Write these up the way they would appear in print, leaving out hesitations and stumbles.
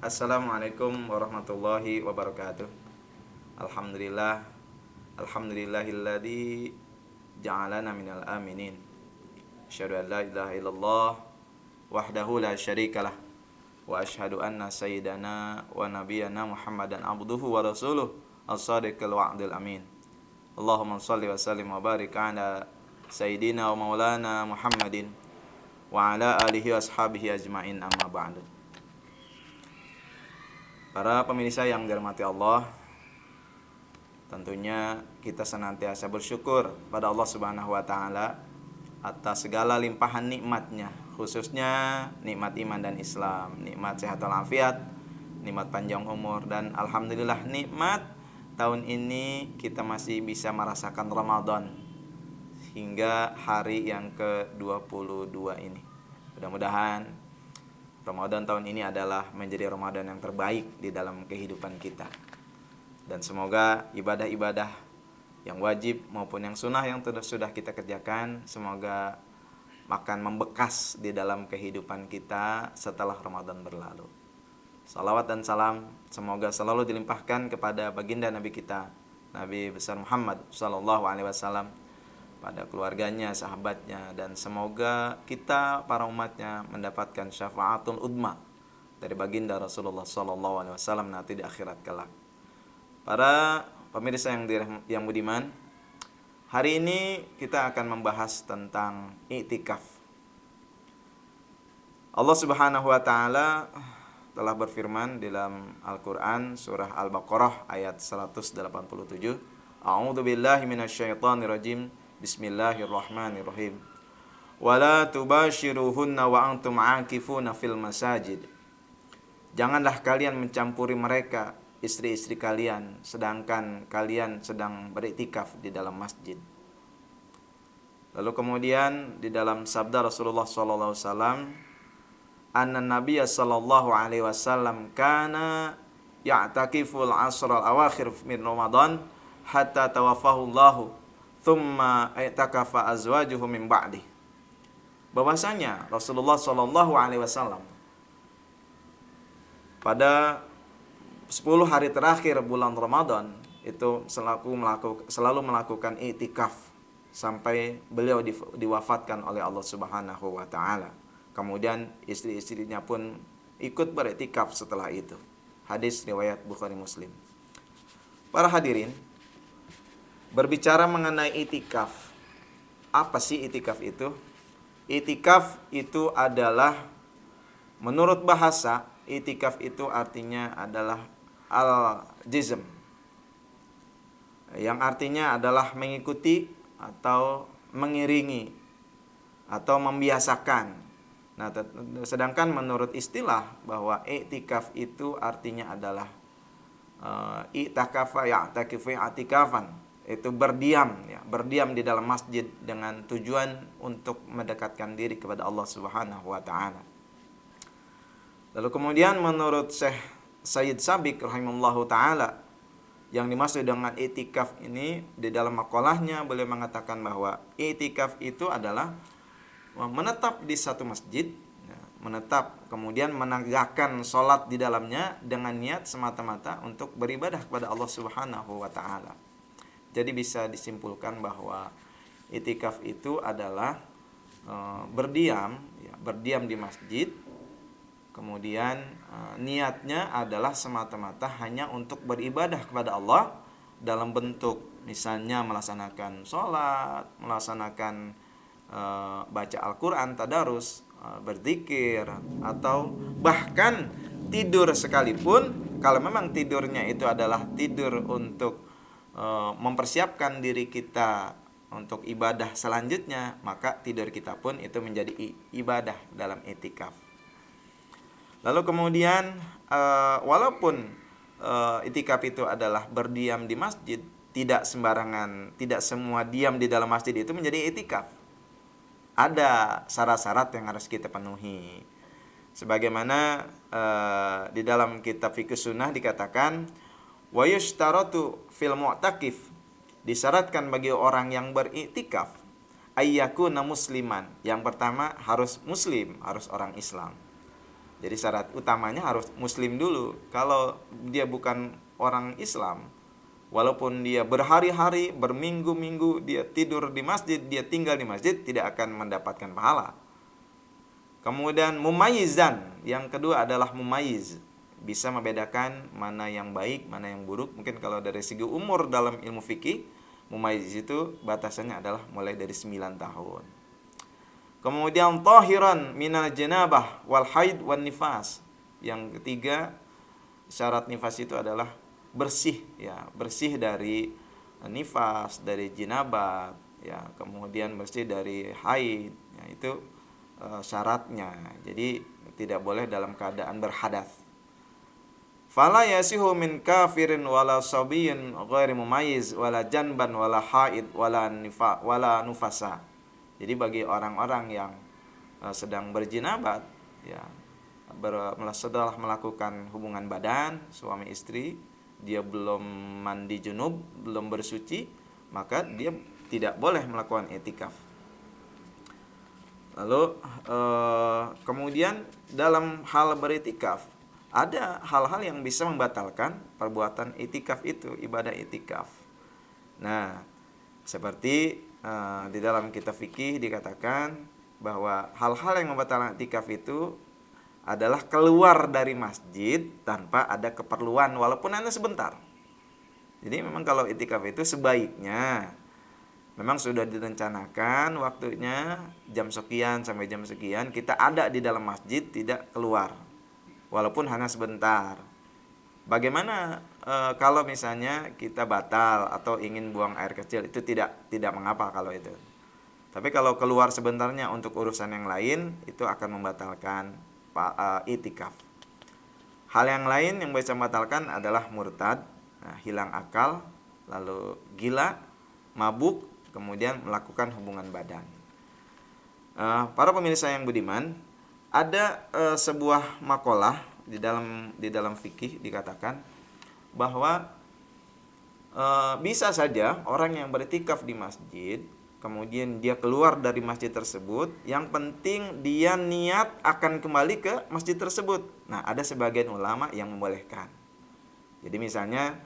Assalamualaikum warahmatullahi wabarakatuh. Alhamdulillah, alhamdulillahilladzi ja'alana minal aminin. Asyhadu an la ilaha illallah wahdahu la syarikalah wa asyhadu anna sayyidana wa nabiyyana Muhammadan abduhu wa rasuluh as-sadiqul wa'dil amin. Allahumma shalli wa sallim wa barik ala sayyidina wa maulana Muhammadin wa ala alihi wa ashabihi ajmain, amma ba'du. Para pemirsa yang dirahmati Allah, tentunya kita senantiasa bersyukur pada Allah Subhanahu wa taala atas segala limpahan nikmatnya, khususnya nikmat iman dan Islam, nikmat sehat walafiat, nikmat panjang umur, dan alhamdulillah nikmat tahun ini kita masih bisa merasakan Ramadan hingga hari yang ke-22 ini. Mudah-mudahan Ramadan tahun ini adalah menjadi Ramadan yang terbaik di dalam kehidupan kita. Dan semoga ibadah-ibadah yang wajib maupun yang sunnah yang sudah kita kerjakan, semoga akan membekas di dalam kehidupan kita setelah Ramadan berlalu. Salawat dan salam semoga selalu dilimpahkan kepada baginda Nabi kita, Nabi besar Muhammad SAW, pada keluarganya, sahabatnya, dan semoga kita para umatnya mendapatkan syafaatul udma dari baginda Rasulullah SAW nanti di akhirat kelak. Para pemirsa yang budiman, hari ini kita akan membahas tentang i'tikaf. Allah Subhanahu wa taala telah berfirman dalam Al-Qur'an surah Al-Baqarah ayat 187, A'udzu billahi minasyaitonir rajim. Bismillahirrahmanirrahim. Wala tubashiruhunna wa antum aakifuna fil masajid. Janganlah kalian mencampuri mereka, istri-istri kalian, sedangkan kalian sedang beriktikaf di dalam masjid. Lalu kemudian di dalam sabda Rasulullah sallallahu alaihi wasallam, anna nabiyya sallallahu alaihi wasallam kana ya'takiful asral awakhir min Ramadan hatta tawaffahu Allahu thumma i'takafa azwajuhu min ba'di. Bahwasanya Rasulullah sallallahu alaihi wasallam pada 10 hari terakhir bulan Ramadan itu selalu melakukan i'tikaf sampai beliau diwafatkan oleh Allah Subhanahu wa taala. Kemudian istri-istrinya pun ikut beriktikaf setelah itu. Hadis riwayat Bukhari Muslim. Para hadirin, berbicara mengenai i'tikaf. Apa sih i'tikaf itu? I'tikaf itu adalah, menurut bahasa, i'tikaf itu artinya adalah al-jizm, yang artinya adalah mengikuti atau mengiringi atau membiasakan. Nah, sedangkan menurut istilah bahwa i'tikaf itu artinya adalah i'takafa ya'takifu i'tikafan, itu berdiam di dalam masjid dengan tujuan untuk mendekatkan diri kepada Allah Subhanahu wa taala. Lalu kemudian menurut Syekh Sayyid Sabiq rahimahullahu taala, yang dimaksud dengan i'tikaf ini di dalam makalahnya beliau mengatakan bahwa i'tikaf itu adalah menetap di satu masjid, menetap kemudian menegakkan sholat di dalamnya dengan niat semata-mata untuk beribadah kepada Allah Subhanahu wa taala. Jadi bisa disimpulkan bahwa i'tikaf itu adalah berdiam di masjid, kemudian niatnya adalah semata-mata hanya untuk beribadah kepada Allah dalam bentuk misalnya melaksanakan sholat, melaksanakan baca Al-Quran, tadarus, berzikir, atau bahkan tidur sekalipun. Kalau memang tidurnya itu adalah tidur untuk mempersiapkan diri kita untuk ibadah selanjutnya, maka tidur kita pun itu menjadi ibadah dalam i'tikaf. Lalu kemudian walaupun i'tikaf itu adalah berdiam di masjid, tidak sembarangan, tidak semua diam di dalam masjid itu menjadi i'tikaf. Ada syarat-syarat yang harus kita penuhi. Sebagaimana di dalam kitab Fiqh Sunnah dikatakan, wa yushtaratu fil mu'takif, disyaratkan bagi orang yang beriktikaf ayyakuna musliman. Yang pertama harus muslim, harus orang Islam. Jadi syarat utamanya harus muslim dulu. Kalau dia bukan orang Islam, walaupun dia berhari-hari, berminggu-minggu dia tidur di masjid, dia tinggal di masjid, tidak akan mendapatkan pahala. Kemudian mumayyizan, yang kedua adalah mumayyiz, bisa membedakan mana yang baik, mana yang buruk. Mungkin kalau dari segi umur dalam ilmu fikih, mumayyiz itu batasannya adalah mulai dari 9 tahun. Kemudian tahiran minal janabah wal haid wan nifas. Yang ketiga, syarat nifas itu adalah bersih, ya, bersih dari nifas, dari jinabah, ya, kemudian bersih dari haid, ya, itu syaratnya. Jadi tidak boleh dalam keadaan berhadas. Fala yasihu min kafirin wala sabiyyin ghairi mumayyiz wala janban wala haid wala nufasa. Jadi bagi orang-orang yang sedang berjinabat, ya, setelah melakukan hubungan badan suami istri, dia belum mandi junub, belum bersuci, maka dia tidak boleh melakukan i'tikaf. Lalu kemudian dalam hal beriktikaf ada hal-hal yang bisa membatalkan perbuatan i'tikaf itu, ibadah i'tikaf. Nah, seperti di dalam kitab fikih dikatakan bahwa hal-hal yang membatalkan i'tikaf itu adalah keluar dari masjid tanpa ada keperluan walaupun hanya sebentar. Jadi memang kalau i'tikaf itu sebaiknya memang sudah direncanakan waktunya jam sekian sampai jam sekian kita ada di dalam masjid, tidak keluar walaupun hanya sebentar. Bagaimana kalau misalnya kita batal atau ingin buang air kecil, itu tidak mengapa kalau itu. Tapi kalau keluar sebentarnya untuk urusan yang lain, itu akan membatalkan i'tikaf. Hal yang lain yang bisa membatalkan adalah murtad, hilang akal, lalu gila, mabuk, kemudian melakukan hubungan badan. Para pemirsa yang budiman, ada sebuah makalah di dalam fikih dikatakan bahwa bisa saja orang yang beriktikaf di masjid, kemudian dia keluar dari masjid tersebut, yang penting dia niat akan kembali ke masjid tersebut. Nah, ada sebagian ulama yang membolehkan. Jadi misalnya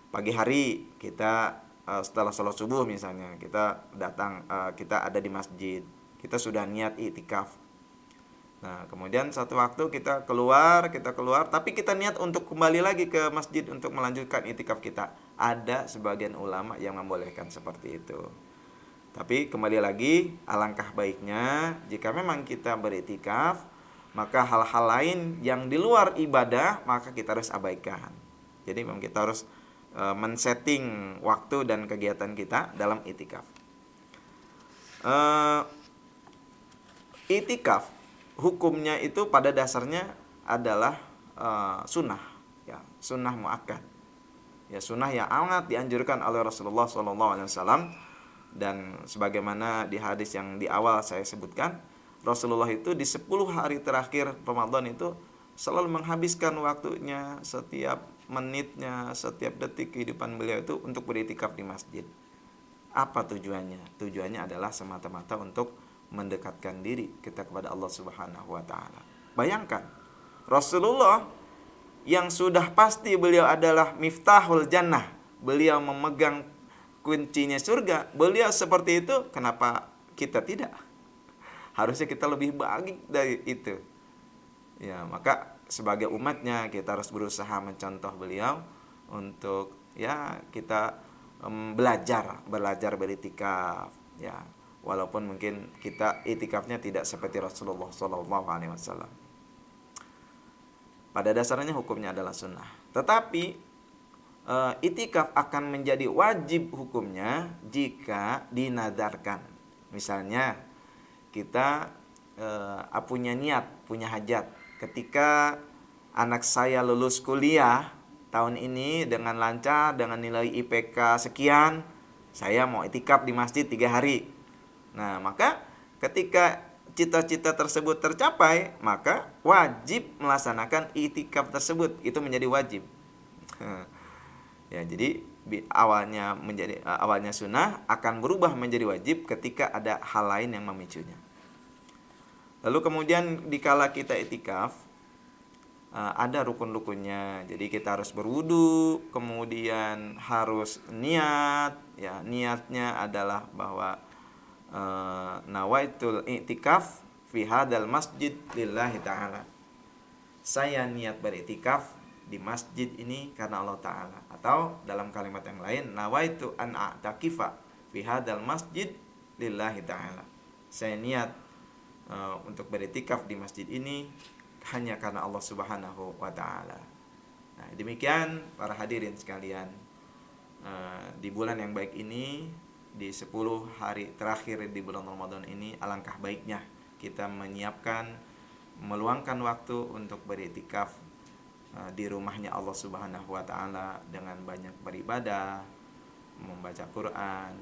pagi hari kita setelah sholat subuh misalnya kita datang, kita ada di masjid, kita sudah niat i'tikaf. Nah, kemudian satu waktu kita keluar, tapi kita niat untuk kembali lagi ke masjid untuk melanjutkan i'tikaf kita. Ada sebagian ulama yang membolehkan seperti itu. Tapi kembali lagi, alangkah baiknya jika memang kita beriktikaf, maka hal-hal lain yang di luar ibadah maka kita harus abaikan. Jadi memang kita harus men-setting waktu dan kegiatan kita dalam i'tikaf. I'tikaf hukumnya itu pada dasarnya adalah sunnah, ya, sunnah muakkad, ya, sunnah yang amat dianjurkan oleh Rasulullah SAW. Dan sebagaimana di hadis yang di awal saya sebutkan, Rasulullah itu di 10 hari terakhir Ramadan itu selalu menghabiskan waktunya, setiap menitnya, setiap detik kehidupan beliau itu untuk beriktikaf di masjid. Apa tujuannya? Tujuannya adalah semata-mata untuk mendekatkan diri kita kepada Allah Subhanahu wa taala. Bayangkan, Rasulullah yang sudah pasti beliau adalah miftahul jannah, beliau memegang kuncinya surga, beliau seperti itu, kenapa kita tidak? Harusnya kita lebih baik dari itu. Ya, maka sebagai umatnya kita harus berusaha mencontoh beliau untuk, ya, kita belajar beriktikaf, ya, walaupun mungkin kita i'tikafnya tidak seperti Rasulullah SAW. Pada dasarnya hukumnya adalah sunnah, tetapi i'tikaf akan menjadi wajib hukumnya jika dinadarkan. Misalnya kita punya niat, punya hajat, ketika anak saya lulus kuliah tahun ini dengan lancar, dengan nilai IPK sekian, saya mau i'tikaf di masjid 3 hari. Nah, maka ketika cita-cita tersebut tercapai, maka wajib melaksanakan i'tikaf tersebut. Itu menjadi wajib. Ya, jadi awalnya sunnah akan berubah menjadi wajib ketika ada hal lain yang memicunya. Lalu kemudian dikala kita i'tikaf, ada rukun-rukunnya. Jadi kita harus berwudu, kemudian harus niat. Ya, niatnya adalah bahwa nawaitul i'tikaf fi hadzal masjid lillahi ta'ala. Saya niat beriktikaf di masjid ini karena Allah Ta'ala. Atau dalam kalimat yang lain, nawaitu an a'takifa fi hadzal masjid lillahi ta'ala. Saya niat untuk beriktikaf di masjid ini hanya karena Allah Subhanahu wa taala. Nah, demikian para hadirin sekalian, di bulan yang baik ini, di 10 hari terakhir di bulan Ramadan ini, alangkah baiknya kita menyiapkan, meluangkan waktu untuk beriktikaf di rumahnya Allah Subhanahu wa taala dengan banyak beribadah, membaca Quran,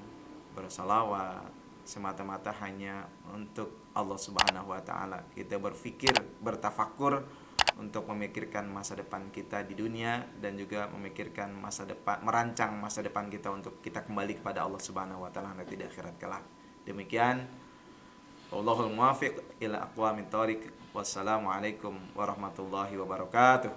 bersalawat, semata-mata hanya untuk Allah Subhanahu wa taala. Kita berpikir, bertafakur untuk memikirkan masa depan kita di dunia dan juga memikirkan masa depan, merancang masa depan kita untuk kita kembali kepada Allah Subhanahu wa taala nanti di akhirat kelak. Demikian, wallahul muwaffiq ila aqwamit thoriq. Wassalamualaikum warahmatullahi wabarakatuh.